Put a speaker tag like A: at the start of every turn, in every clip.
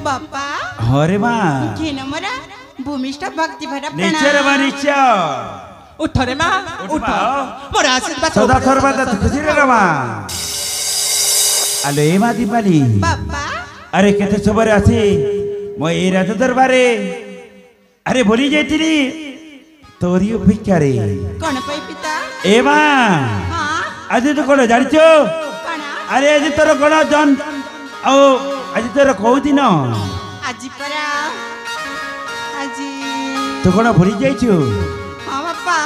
A: बापा
B: हरे माँ
A: घेन मरा भूमिष्ठ भक्ति भरा
B: नीचे रे माँ नीचे
A: उठ रे माँ उठ मोर आशीर्वाद
B: सदा सर्वदा खुशी रे माँ आलो ए माँ दीपाली
A: बापा
B: अरे केते सबरे आसी मो ए राज दरबारे अरे भूली जाइतिनी तोरी अपेक्षा रे
A: कौन पाई पिता
B: ए माँ
A: हाँ
B: आज तो कौन जानिचो
A: कणा
B: अरे आज तोर कौन जन ओ आज तोर कहू दिन
A: आजी परा आजी
B: तू कौन भूली जाइछु
A: हाँ बापा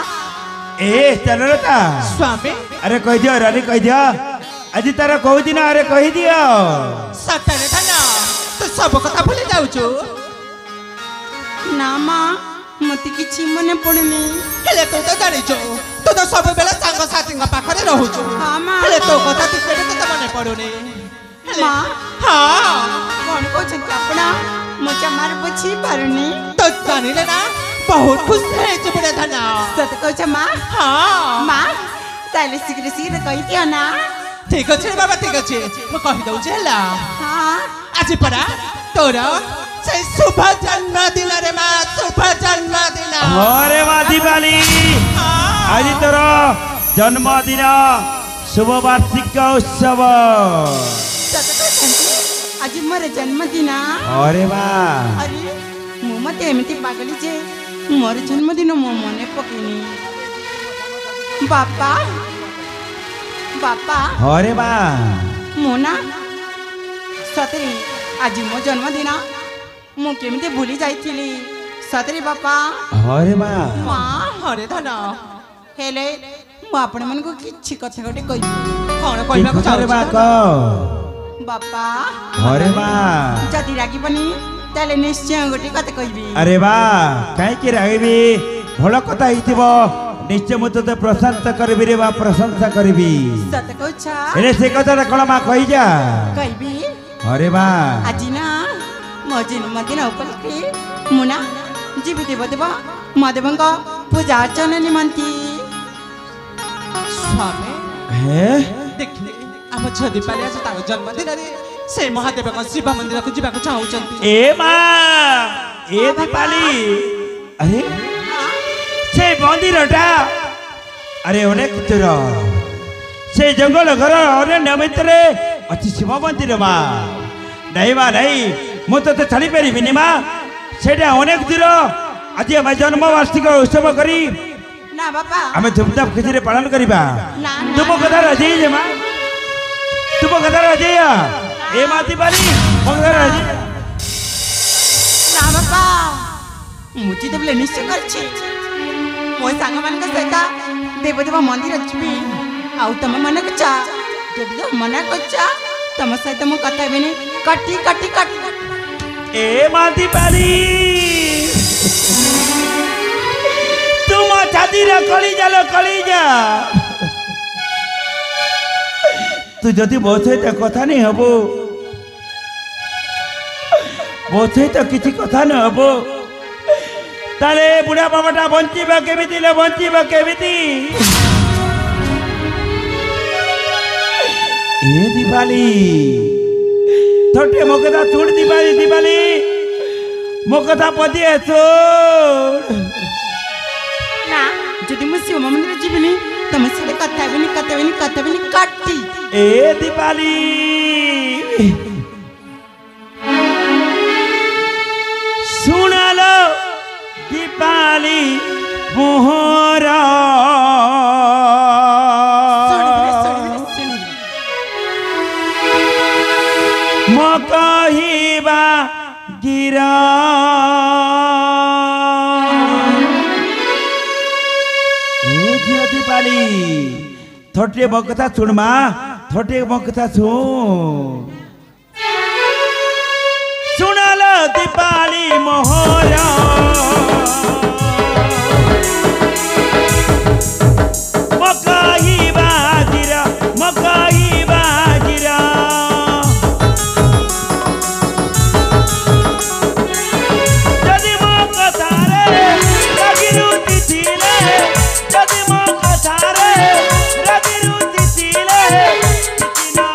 B: ए चलता
A: स्वामी
B: अरे कह दियो रानी कह दियो आज तार कहू दिन अरे कह दियो
A: सतरे धना तू सब कथा भूली जाउछु ना माँ मते किछि मने पड़ुनी हेले तू तो जानिछु तू तो सब बेला संग साथी पाखरे रहउछु हां माँ हेले तो कथा तू केबे तो मने पड़ुनी माँ हाँ कौन कहछन अपना मचा मार पछी पारुनी तो जानिले ना बहुत खुश है चुपड़े धना सत कहछ माँ हाँ माँ ताले शीघ्र शीघ्र कहि दियो ना ठीक अछि बाबा ठीक अछि म कहि दउ छला हां आज परा तोरा से शुभ जन्मदिन रे माँ शुभ जन्मदिन
B: अरे माँ दीपाली आज तोर जन्मदिन शुभ वार्षिक उत्सव
A: आज मोर जन्मदिन
B: अरे माँ
A: अरे मु मते एमती पागली जे मोर जन्मदिन मो मने पकेनी बापा बापा
B: अरे माँ
A: मोना सतरी आज मो जन्मदिन मु केमते भूली जाइथिली सतरी बापा
B: अरे माँ
A: माँ हरे धन हेले मु आपण मन को किछि कथा गटे कहि कोन कहबा को
B: अरे माँ
A: चाहू बापा
B: अरे माँ
A: जदि रागी बनी ताले निश्चय गटे कथा कहबी
B: अरे माँ कहीं की रागबी भल कथा हिथिबो निश्चय मु तते प्रशंसा करबी रे माँ प्रशंसा करबी
A: सत कहछा
B: एने से कथा कोन माँ कहि जा
A: कहबी
B: अरे माँ
A: आज ना मो जन्मदिन उपलक्षे मुना जीवी देवदेव महादेवଙ୍କ पूजा अर्चना निमंती स्वामी
B: हे
A: देखले आम छ दीपाली आज तार जन्मदिन रे से महादेव शिव मंदिर को जीवा को चाहउचंती
B: ए माँ ए दीपाली अरे से मंदिरटा अरे अनेक दूर से जंगल घर अरण्य भितर अच्छी शिव मंदिर माँ नहीं माँ नहीं मुझे तो छाड़ी पारिनी माँ से अनेक दूर आज आम जन्मवार्षिक उत्सव करी
A: ना बापा
B: आम धूमधाम खुशी पालन करवा
A: ना
B: तुम कथा राजी है माँ तुम कथा राजी ए माँ दीपाली मो कथा राजी
A: ना बापा मुझे देवले निश्चय करछि मो सांग मान का सहित देवदेव मंदिर जीवी आउ तुम मन कचा जदि मना कचा तुम सहित मो कथा बेने कटी कटी कटी
B: ए माँ दीपाली तुम छाती रे कली जा तू जदि मो सहित कथा नहीं हबो मो सहित किसी कथा न हबो ताले बुढ़ा बाबाटा बंचीबा केमिति ले बंचीबा केमिति ए दीपाली थोटे मो कथा छोड़ दीपाली दीपाली मो कथा पदिए छोड़
A: ना जदि मु शिव मंदिर जीवनी तुम से कथा बेनी कटी
B: ए दीपाली सुना लो दीपाली मोहरा मो कहिबा गिरा ए झियो दीपाली थोटे मो कथा सुन माँ थोटे मो कथा सुन सुनालो दीपाली मोहरा मकाही बाजीरा जदि मो कथारे रगिरुति थिले जदि मो कथारे रगिरुति थिले किछि न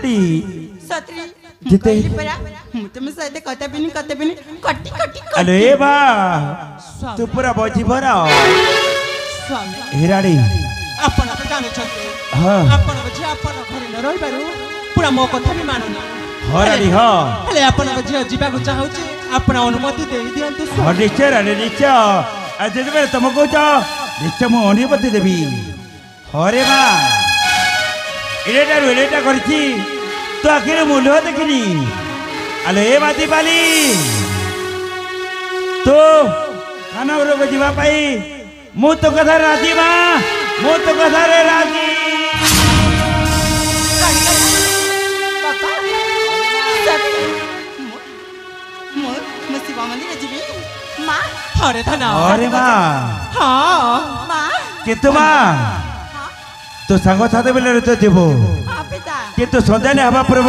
B: पड़ी
A: सत्री
B: जिते
A: ମୁଁ ତୁମ ସହିତ କଥା ବିନି କଟି
B: अरे बा तू पूरा बजी भरा
A: ସ୍ୱାମୀ
B: हिराड़ी
A: ଆପଣ ତ ଜାଣୁଛନ୍ତି
B: हाँ
A: ଆପଣଙ୍କ ଝିଅ ଆପଣ ଘରେ ନ ରହିବାରୁ ପୁରା ମୋ କଥା ବି ମାନୁନି
B: हराड़ी हाँ
A: ହେଲେ ଆପଣଙ୍କ ଝିଅ ଯିବାକୁ ଚାହୁଁଛି ଆପଣ ଅନୁମତି ଦେଇ ଦିଅନ୍ତୁ ସ୍ୱାମୀ।
B: हाँ निश्चय रानी निश्चय आज जब तुम कौच निश्चय मु अनुमति देवी हरे माँ एलेटा करछि तो आखिर मूल्य देखनी अले ए माती पाली तो खानवर को जीवा पाई मु तो कथा राजी माँ मु तो कथा रे राजी
A: ବାପା ମୁଁ ଶିବ ମନ୍ଦିର ଯିବି ମା ହରେ ଧନ
B: अरे माँ
A: ହଁ ମା
B: कितु माँ तो सांग साथ बेले तो जीवो
A: ହଁ ପିତା
B: किंतु संध्या हवा पूर्व